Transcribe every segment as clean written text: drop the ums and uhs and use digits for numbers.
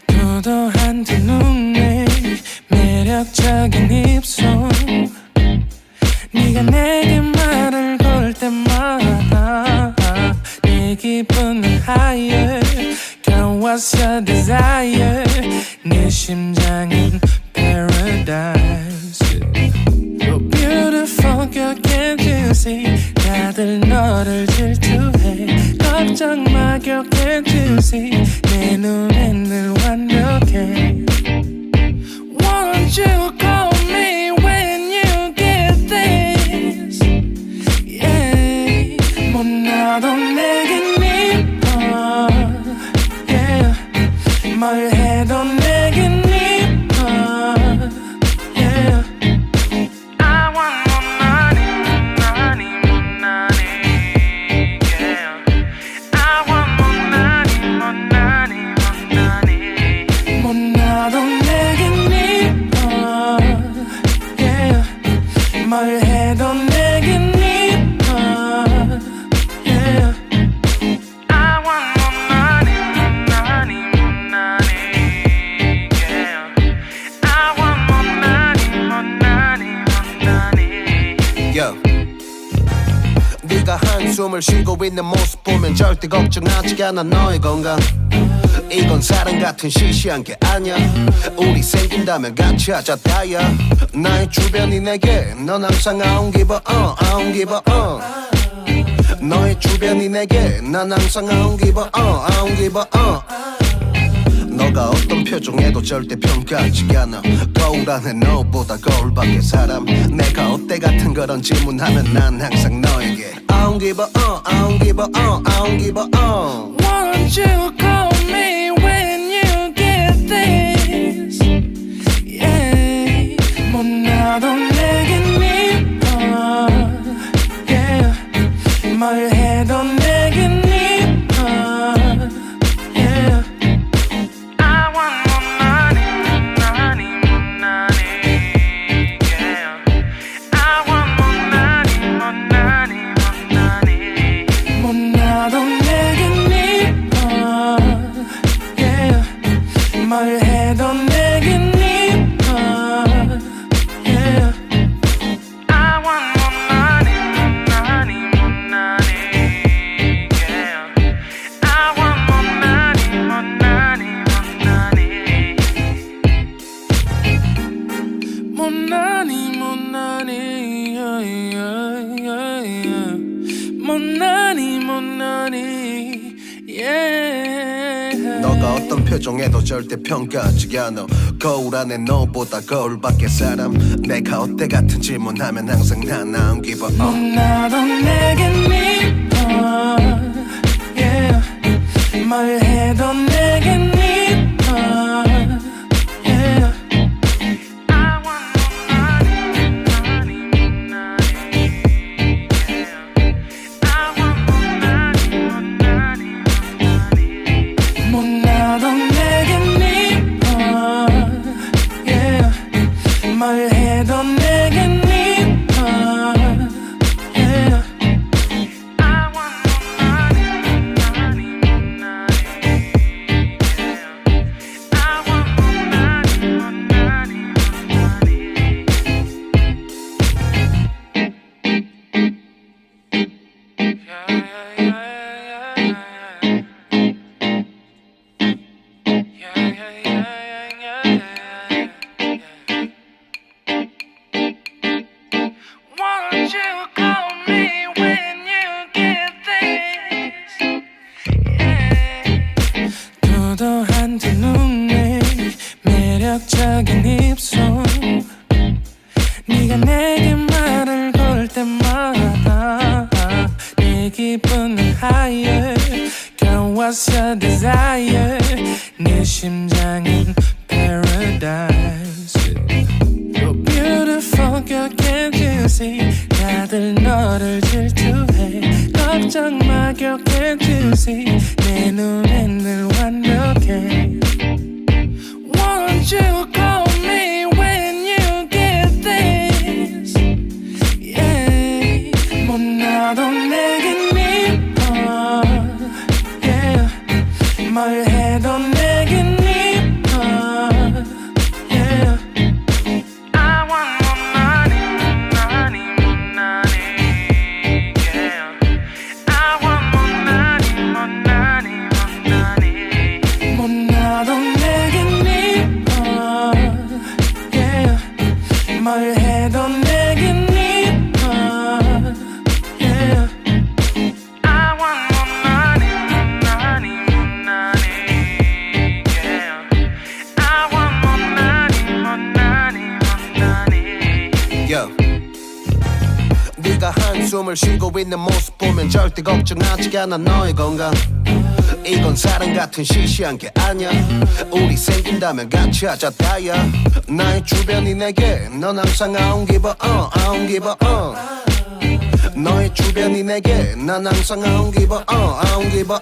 도도한 두 눈에 매력적인 입술 네가 내게 말을 걸 때마다 내 기분은 higher Girl what's your desire 내 심장은 paradise You're beautiful girl can't you see 다들 너를 질투해 걱정 마 girl can't you see 내 눈엔 늘 완벽해 Won't you call me when you get this Yeah 못나도 내겐 이뻐 Yeah 뭘 해도 내겐 이뻐 Yeah I want more money, money, more money Yeah I want more money, more money, more money 못나도 내겐 이뻐 Yeah 뭘 해도 내겐 이뻐 Yeah I want more money, more money, more money Yeah I want more money, more money, more money Yo. 네가 한숨을 쉬고 있는 모습 보면 절대 걱정하지 않아 너의 건강 이건 사랑 같은 시시한 게 아니야 우리 생긴다면 같이 하자 다야 나의 주변이 내게 넌 항상 I don't give a I don't give a 너의 주변이 내게 난 항상 I don't give a I don't give a 너가 어떤 표정에도 절대 평가하지 않아 거울 안에 너보다 거울 밖의 사람 내가 어때 같은 그런 질문하면 난 항상 너에게 I don't give a I don't give a I don't give a Won't you call me when you get this Yeah 못나도 내겐 이뻐 Yeah 뭘 해도 내겐 이뻐 Yeah I want more money, money, more money Yeah I want more money, more money, more money 못나도 내겐 이뻐 Yeah 뭘 해도 내겐 이뻐 Yeah I want more money, money, more money Yeah I want more money, more money, more money More money, more money yeah, yeah, yeah, yeah. More money, more money Yeah 너가 어떤 표정에도 절대 평가하지 않아 거울 안에 너보다 거울 밖의 사람 내가 어때 같은 질문하면 항상 난 I don't give a 못나도 내겐 이뻐 Yeah 뭘 해도 내겐 이뻐 Yeah I want more money, money, money Yeah I want more money, more money, more money 못나도 내겐 이뻐 Yeah 뭘 해도 내겐 이뻐 Yeah I want more money, money, money Yeah I want more money, more money, more money Yeah, yeah, yeah, yeah, yeah, yeah, yeah, yeah. Won't you call me when you get this? Yeah. 도도한 두 눈에 매력적인 입술 네가 내게 말을 걸 때마다 내 기분은 higher Girl what's your desire 내 심장은 paradise You're beautiful girl can't you see 다들 너를 질투해 걱정 마 격해주지 내 눈엔 늘 완벽해 Won't you call me when you get this Yeah 못나도 내겐 이뻐 Yeah 뭘 해도 내겐 이뻐 Yeah I want more money, money, more money Yeah I want more money, more money, more money 못나도 내겐 이뻐 Yeah 뭘 해도 내겐 이뻐 Yeah I want more money, more money, more money Yeah I want more money, more money, more money Yo. 네가 한숨을 쉬고 있는 모습 보면 절대 걱정하지 않아 너의 건강 이건 사랑 같은 시시한 게 아니야 우리 생긴다면 같이 하자 다야 나의 주변이 내게 넌 항상 I don't give a I don't give a 너의 주변이 내게 난 항상 I don't give a I don't give a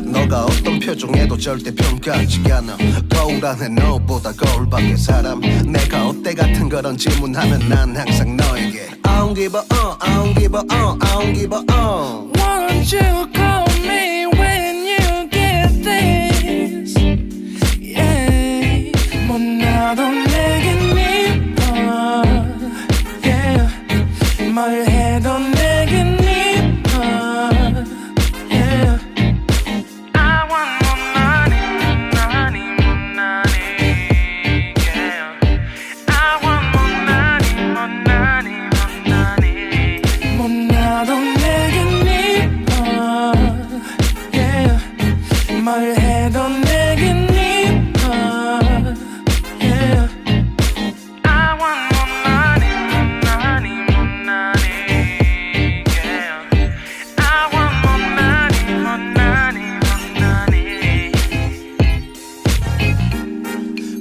너가 어떤 표정에도 절대 평가하지 않아 거울 안에 너보다 거울 밖의 사람 내가 어때 같은 그런 질문하면 난 항상 너에게 I don't give a I don't give a I don't give a Won't you call me when you get this Yeah 못나도 내겐 이뻐 Yeah 뭘 해도 내겐 이뻐 Yeah I want more money, money, more money Yeah I want more money, more money, more money 못나도 내겐 이뻐 Yeah 뭘 해도 내겐 이뻐 Yeah I want more money, money, more money Yeah I want more money, more money,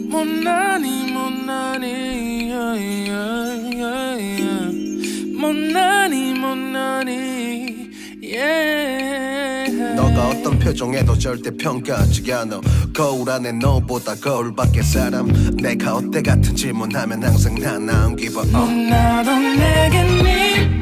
more money more money, yeah, yeah, yeah, yeah. more money, yeah. 너가 어떤 표정에도 절대 평가하지 않아 거울 안에 너보다 거울 밖의 사람 내가 어때 같은 질문하면 항상 난 I don't give a 못나도 내겐 이뻐